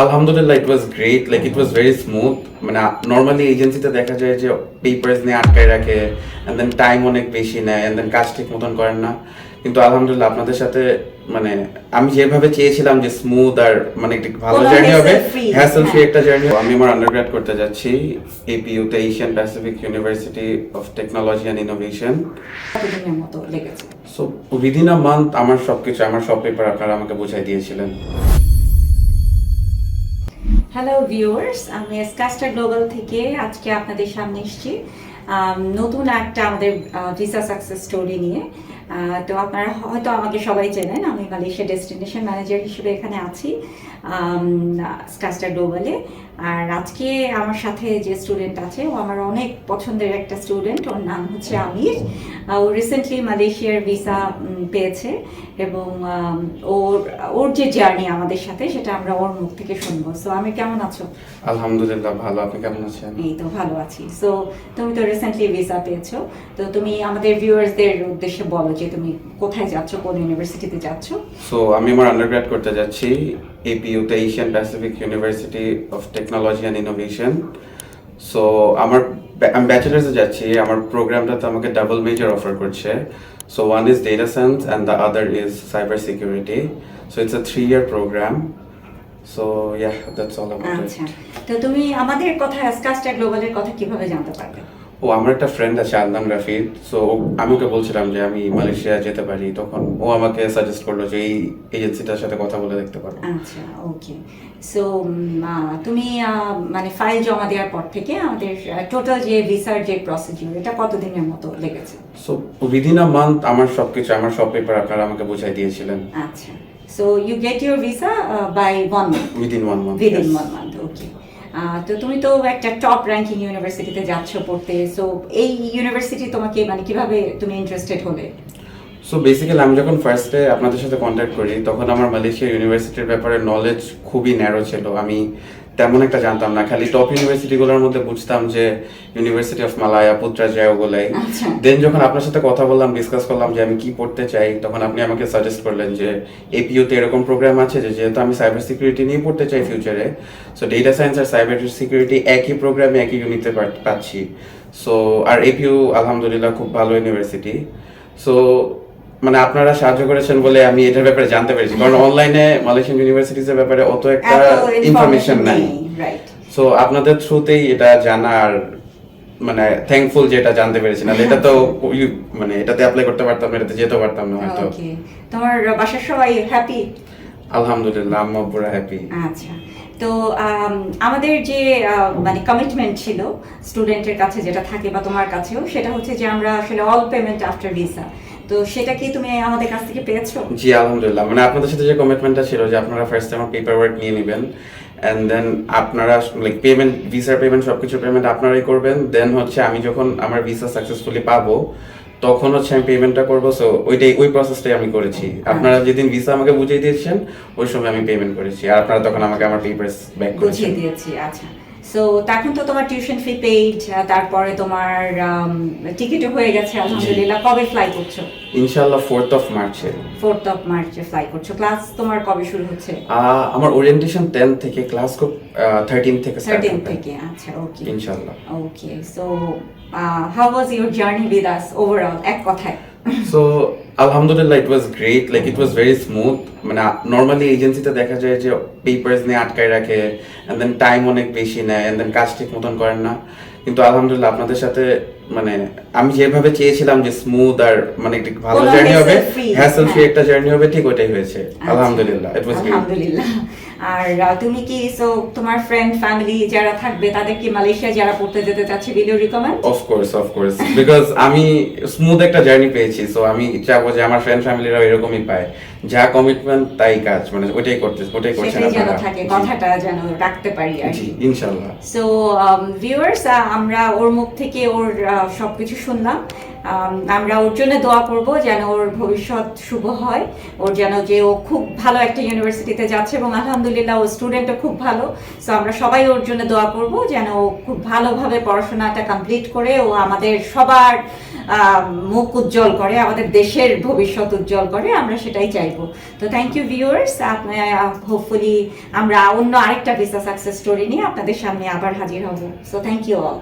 আলহামদুলিল্লাহ, it was great, like it was very smooth. মানে normally এজেন্সিতে দেখা যায় যে পেপারস নিয়ে আটকায় রাখে, এন্ড দেন টাইম অনেক বেশি নেয়, এন্ড দেন কাজ ঠিক মতন করেন না। কিন্তু আলহামদুলিল্লাহ আপনাদের সাথে মানে আমি যেভাবে চেয়েছিলাম যে স্মুথ আর মানে একটা ভালো জার্নি হবে, হ্যাসেল ফ্রি একটা জার্নি। আমি আমার আন্ডারগ্রেড করতে যাচ্ছি এপিইউতে, Asian Pacific University of Technology and Innovation. কতদিনের মতো লেগেছে? সো উইদিন আ মান্থ আমার সবকিছু, আমার সব পেপার আপনারা আমাকে বুঝাই দিয়েছিলেন। হ্যালো ভিউয়ার্স, আমি স্কাস্টার গ্লোবাল থেকে আজকে আপনাদের সামনে এসেছি নতুন একটা আমাদের ভিসা সাকসেস স্টোরি নিয়ে। তো আপনারা হয়তো আমাকে সবাই চেনেন, আমি মালয়েশিয়া ডেস্টিনেশন ম্যানেজার হিসেবে এখানে আছি স্কাস্টার গ্লোবালে। আর আজকে আমার সাথে যে স্টুডেন্ট আছে, ও আমার অনেক পছন্দের একটা স্টুডেন্ট, ওর নাম হচ্ছে আমির। ও রিসেন্টলি মালয়েশিয়ার ভিসা পেয়েছে এবং ওর যে জার্নি আমাদের সাথে, সেটা আমরা ওর মুখ থেকে শুনবো। সো আমি কেমন আছো? আলহামদুলিল্লাহ ভালো, আপনি কেমন আছেন? এই তো ভালো আছি। সো তুমি তো রিসেন্টলি ভিসা পেয়েছো, তো তুমি আমাদের ভিউয়ার্সদের উদ্দেশ্যে বলো যে তুমি কোথায় যাচ্ছ, কোন ইউনিভার্সিটিতে যাচ্ছ? সো আমি আমার আন্ডারগ্রেড করতে যাচ্ছি এপিইউতে, Asian Pacific University of Technology and Innovation. So আমি ব্যাচেলার্সে যাচ্ছি। আমার প্রোগ্রামটাতে আমাকে ডাবল মেজর অফার করছে। So one is data science and the other is cyber security. So it's a 3-year program. So yeah, that's all about it. আচ্ছা, তো তুমি আমাদের কথা, স্কাস্টার গ্লোবালের কথা কিভাবে জানতে পারবে? ও আমার একটা ফ্রেন্ড আছে আদনান রাফিদ। সো আমি ওকে বলছিলাম যে আমি মালয়েশিয়া যেতে পারি, তখন ও আমাকে সাজেস্ট করলো যে এই এজেন্সিটার সাথে কথা বলে দেখতে পারো। আচ্ছা, ওকে। সো তুমি মানে ফাইল জমা দেওয়ার পর থেকে আমাদের টোটাল যে ভিসার যে প্রসিডিউর, এটা কতদিনের মতো লেগেছে? সো উইদিন আ মান্থ আমার সবকিছু, আমার সব পেপার আপনারা আমাকে বুঝাই দিয়েছিলেন। আচ্ছা, so you get your visa by 1 month? Within 1 month। Within 1 month, okay. তো তুমি তো একটা টপ র্যাঙ্কিং ইউনিভার্সিটিতে যাচ্ছ পড়তে। সো এই ইউনিভার্সিটি তোমাকে মানে কিভাবে তুমি ইন্টারেস্টেড হলে? সো বেসিক্যালি আমি যখন ফার্স্টে আপনাদের সাথে কন্ট্যাক্ট করি, তখন আমার মালয়েশিয়া ইউনিভার্সিটির ব্যাপারে নলেজ খুবই ন্যারো ছিল। আমি তেমন একটা জানতাম না, খালি টপ ইউনিভার্সিটিগুলোর মধ্যে বুঝতাম যে ইউনিভার্সিটি অফ মালায়া, পুত্রাজয়া, ওগুলাই। দেন যখন আপনার সাথে কথা বললাম, ডিসকাস করলাম যে আমি কি পড়তে চাই, তখন আপনি আমাকে সাজেস্ট করলেন যে এপিইউতে এরকম প্রোগ্রাম আছে, যে যেহেতু আমি সাইবার সিকিউরিটি নিয়ে পড়তে চাই ফিউচারে, সো ডেটা সায়েন্স আর সাইবার সিকিউরিটি একই প্রোগ্রামে একই ইউনিটে পাচ্ছি। সো আর এপিইউ আলহামদুলিল্লাহ খুব ভালো ইউনিভার্সিটি। সো মানে আপনারা সাহায্য করেছেন বলে আমি এটার ব্যাপারে জানতে পেরেছি, কারণ অনলাইনে মালয়েশিয়ান ইউনিভার্সিটিজের ব্যাপারে অত একটা ইনফরমেশন নাই। সো আপনাদের থ্রুতেই এটা জানার মানে থ্যাঙ্কফুল যে এটা জানতে পেরেছি, না এটা তো মানে এটাতে অ্যাপ্লাই করতে পারতাম না, এটাতে যেতে পারতাম না হয়তো। ওকে, তোমার বাসার সবাই হ্যাপি? আলহামদুলিল্লাহ, আম্মা পুরো হ্যাপি। আচ্ছা, তো আমাদের যে মানে কমিটমেন্ট ছিল স্টুডেন্টের কাছে, যেটা থাকে বা তোমার কাছেও, সেটা হচ্ছে যে আমরা আসলে অল পেমেন্ট আফটার ভিসা। তো সেটা কি তুমি আমাদের কাছ থেকে পেয়েছো? জি আলহামদুলিল্লাহ, মানে আপনাদের সাথে যে কমিটমেন্টটা ছিল যে আপনারা ফার্স্ট আমার পেপার ওয়ার্ক নিয়ে নেবেন, এন্ড দেন আপনারা লাইক পেমেন্ট, ভিসার পেমেন্ট, সবকিছু পেমেন্ট আপনারাই করবেন। দেন হচ্ছে আমি যখন আমার ভিসা সাকসেসফুলি পাবো, তখন হচ্ছে আমি পেমেন্টটা করবো। সো ওই প্রসেসটাই আমি করেছি। আপনারা যেদিন ভিসা আমাকে বুঝিয়ে দিয়েছেন, ওই সময় আমি পেমেন্ট করেছি, আর আপনারা তখন আমাকে আমার পেপারস ব্যাক বুঝিয়ে দিয়েছি। আচ্ছা, সো তখন তো তোমার টিউশন ফি পেইড, তারপরে তোমার টিকিটও হয়ে গেছে আলহামদুলিল্লাহ। কবে ফ্লাই করছো? ইনশাআল্লাহ 4th of March। 4th of March fly করছো। ক্লাস তোমার কবে শুরু হচ্ছে? আমার ওরিয়েন্টেশন 10 থেকে, ক্লাস খুব 13 থেকে স্টার্ট হবে। 13 থেকে, আচ্ছা, ওকে ইনশাআল্লাহ। Okay, so how was your journey with us overall, এক কথায়? সো আলহামদুলিল্লাহ, it was great, like it was very smooth. মানে নর্মালি এজেন্সিতে দেখা যায় যে পেপারস নিয়ে আটকায় রাখে, এন্ড দেন টাইম অনেক বেশি নেয়, এন্ড দেন কাজ ঠিক মতন করেন না। কিন্তু আলহামদুলিল্লাহ আপনাদের সাথে মানে আমি যেভাবে চেয়েছিলাম যে স্মুথ আর মানে একটা ভালো জার্নি হবে, হ্যাসেল ফ্রি একটা জার্নি হবে, ঠিক ওইটাই হয়েছে আলহামদুলিল্লাহ। ইট ওয়াজ গ্রেট, আলহামদুলিল্লাহ। আর তুমি কি, সো তোমার ফ্রেন্ড ফ্যামিলি যারা থাকবে, তাদের কি মালয়েশিয়া যারা পড়তে যেতে চাচ্ছে, will you recommend? Of course, because আমি স্মুথ একটা জার্নি পেয়েছি। সো আমি চাবো যে আমার ফ্রেন্ড ফ্যামিলিরাও এরকমই পায়, যা কমিটমেন্ট তাই কাজ, মানে ওইটাই করছেন যেন থাকে, কথাটা যেন রাখতে পারি আর কি, ইনশাআল্লাহ। সো ভিউয়ার্স, আমরা ওর মুখ থেকে ওর সবকিছু শুনলাম। আমরা ওর জন্য দোয়া করব যেন ওর ভবিষ্যৎ শুভ হয়, ওর যেন যে ও খুব ভালো একটা ইউনিভার্সিটিতে যাচ্ছে, এবং আলহামদুলিল্লাহ ও স্টুডেন্টও খুব ভালো। সো আমরা সবাই ওর জন্য দোয়া করব যেন ও খুব ভালোভাবে পড়াশোনাটা কমপ্লিট করে ও আমাদের সবার মুখ উজ্জ্বল করে, আমাদের দেশের ভবিষ্যৎ উজ্জ্বল করে, আমরা সেটাই চাইবো। তো থ্যাংক ইউ ভিউয়ার্স, হোপফুলি আমরা অন্য আরেকটা ভিসা সাকসেস স্টোরি নিয়ে আপনাদের সামনে আবার হাজির হব। So thank you all.